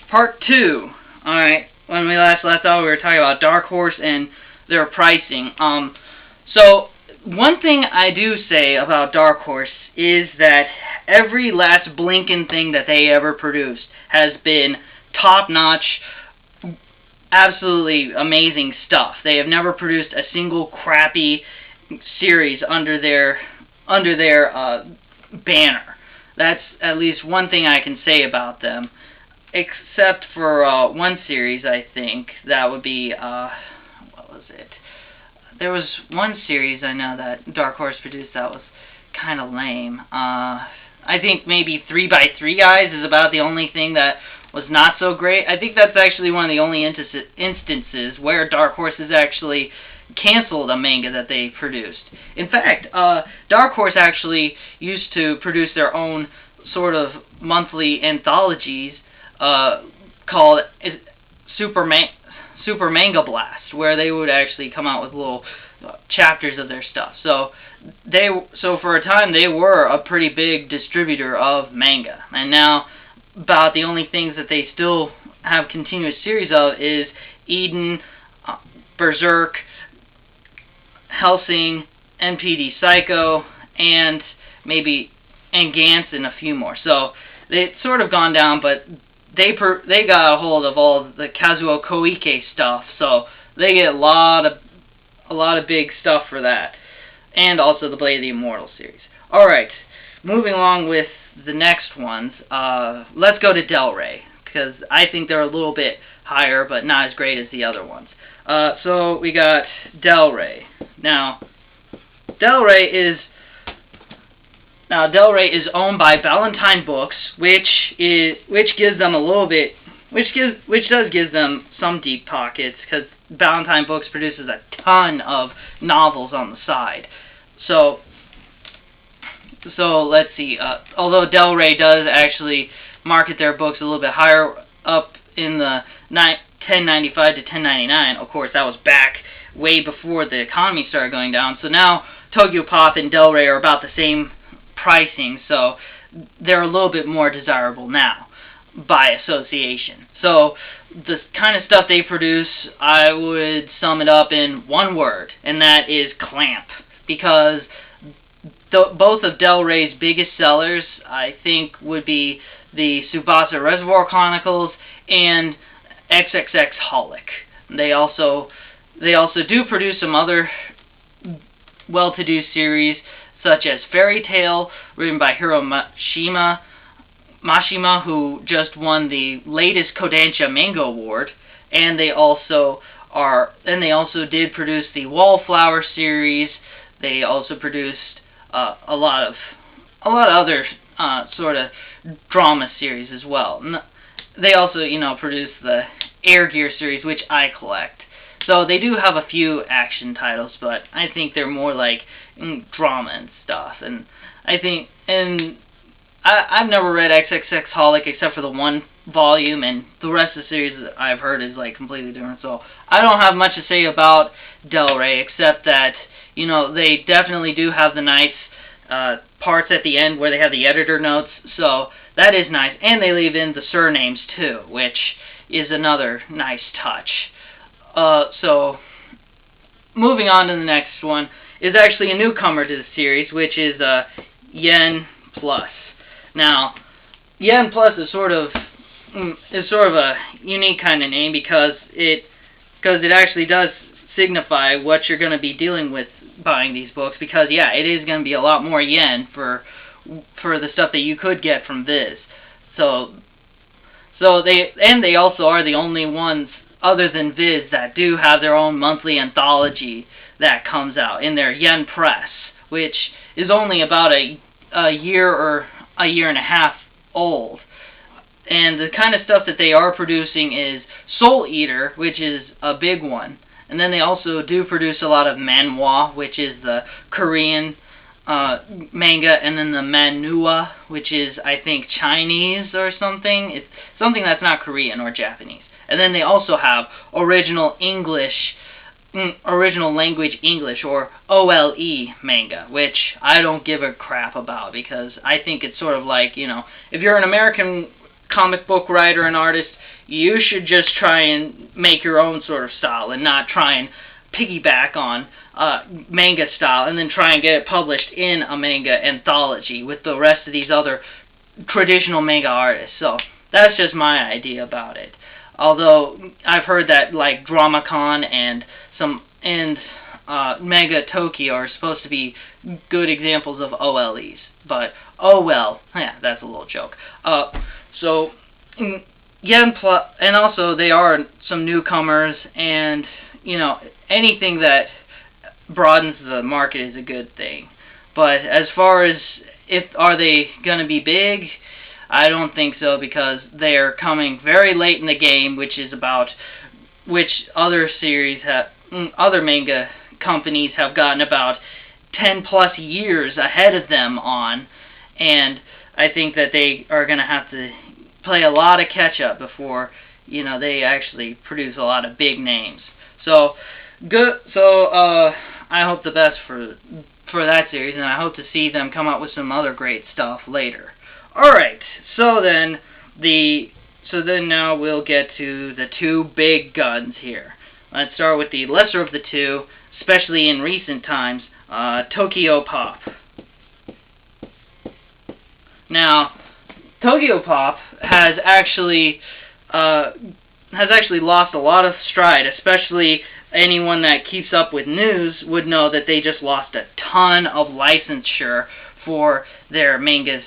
Part 2. Alright, when we last left off, we were talking about Dark Horse and their pricing. So, one thing I do say about Dark Horse is that every last blinking thing that they ever produced has been top-notch, absolutely amazing stuff. They have never produced a single crappy series under their banner. That's at least one thing I can say about them. Except for one series, I think. That would be, what was it? There was one series I know that Dark Horse produced that was kind of lame. I think maybe 3x3 Guys is about the only thing that was not so great. I think that's actually one of the only instances where Dark Horse has actually canceled a manga that they produced. In fact, Dark Horse actually used to produce their own sort of monthly anthologies called Super Manga Blast, where they would actually come out with little chapters of their stuff. So for a time they were a pretty big distributor of manga, and now about the only things that they still have continuous series of is Eden, Berserk, Hellsing, NPD Psycho, and Gantz, and a few more. So it's sort of gone down, but they got a hold of all the Kazuo Koike stuff, so they get a lot of big stuff for that, and also the Blade of the Immortal series. All right, moving along with the next ones. Let's go to Del Rey, because I think they're a little bit higher, but not as great as the other ones. So we got Del Rey. Now Del Rey is owned by Ballantine Books, which gives them a little bit, which does give them some deep pockets, because Ballantine Books produces a ton of novels on the side. So let's see. Although Del Rey does actually market their books a little bit higher up in the $10.95 to $10.99. Of course, that was back way before the economy started going down. So now Tokyopop and Del Rey are about the same pricing, so they're a little bit more desirable now by association. So the kind of stuff they produce, I would sum it up in one word, and that is clamp, because both of Del Rey's biggest sellers, I think, would be the Tsubasa Reservoir Chronicles and XXX Holic. They also do produce some other well-to-do series, such as Fairy Tail, written by Hiro Mashima, who just won the latest Kodansha Manga Award, and they also did produce the Wallflower series. They also produced a lot of other sort of drama series as well. They also, produced the Air Gear series, which I collect. So they do have a few action titles, but I think they're more like drama and stuff. And I've never read XXX Holic except for the one volume, and the rest of the series that I've heard is like completely different. So I don't have much to say about Del Rey, except that they definitely do have the nice parts at the end where they have the editor notes. So that is nice, and they leave in the surnames too, which is another nice touch. So, moving on to the next one is actually a newcomer to the series, which is Yen Plus. Now, Yen Plus is sort of a unique kind of name because it actually does signify what you're going to be dealing with buying these books. Because yeah, it is going to be a lot more yen for the stuff that you could get from Viz. So they also are the only ones other than Viz that do have their own monthly anthology that comes out in their Yen Press, which is only about a year or a year and a half old. And the kind of stuff that they are producing is Soul Eater, which is a big one. And then they also do produce a lot of manhwa, which is the Korean manga, and then the manhwa, which is, I think, Chinese or something. It's something that's not Korean or Japanese. And then they also have original language English, or OLE manga, which I don't give a crap about, because I think it's sort of like, if you're an American comic book writer and artist, you should just try and make your own sort of style and not try and piggyback on manga style and then try and get it published in a manga anthology with the rest of these other traditional manga artists. So that's just my idea about it. Although I've heard that like DramaCon and Manga Tokyo are supposed to be good examples of OLEs, but oh well, yeah, that's a little joke. And also they are some newcomers, and you know, anything that broadens the market is a good thing. But as far as are they going to be big, I don't think so, because they are coming very late in the game, which other manga companies have gotten about 10 plus years ahead of them on, and I think that they are going to have to play a lot of catch up before, you know, they actually produce a lot of big names. So good. So I hope the best for that series, and I hope to see them come up with some other great stuff later. All right. So then now we'll get to the two big guns here. Let's start with the lesser of the two, especially in recent times, Tokyopop. Now, Tokyopop has actually lost a lot of stride, especially anyone that keeps up with news would know that they just lost a ton of licensure for their mangas,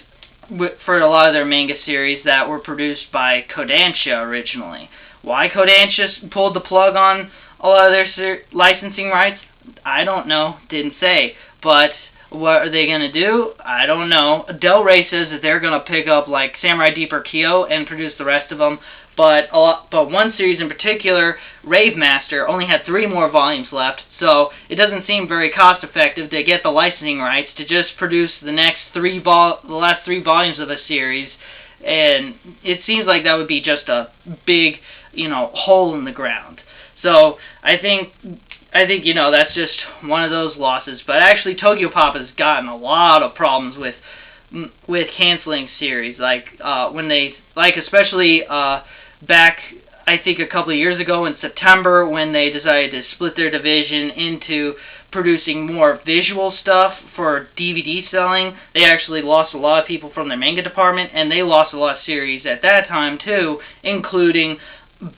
for a lot of their manga series that were produced by Kodansha originally. Why Kodansha pulled the plug on a lot of their licensing rights, I don't know, didn't say. But what are they going to do? I don't know. Del Rey says that they're going to pick up like Samurai Deeper Kyo and produce the rest of them. But one series in particular, Rave Master, only had 3 more volumes left, so it doesn't seem very cost effective to get the licensing rights to just produce the last 3 volumes of a series, and it seems like that would be just a big, you know, hole in the ground. So I think you know, that's just one of those losses. But actually, Tokyopop has gotten a lot of problems with canceling series, especially back, I think a couple of years ago in September, when they decided to split their division into producing more visual stuff for DVD selling. They actually lost a lot of people from their manga department, and they lost a lot of series at that time too, including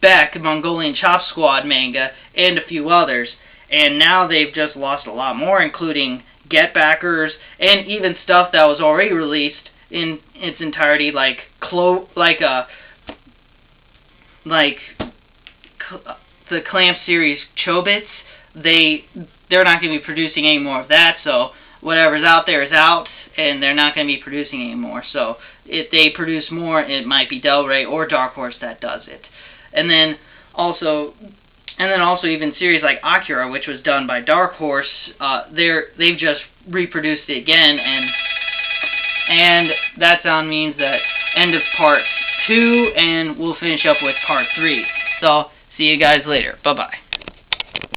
Beck, Mongolian Chop Squad manga, and a few others. And now they've just lost a lot more, including Get Backers, and even stuff that was already released in its entirety, like the Clamp series Chobits. They're not going to be producing any more of that, so whatever's out there is out, and they're not going to be producing anymore. So if they produce more, it might be Del Rey or Dark Horse that does it. And then also even series like Akira, which was done by Dark Horse, they've just reproduced it again, and that sound means that end of part 2, and we'll finish up with part 3. So see you guys later. Bye bye.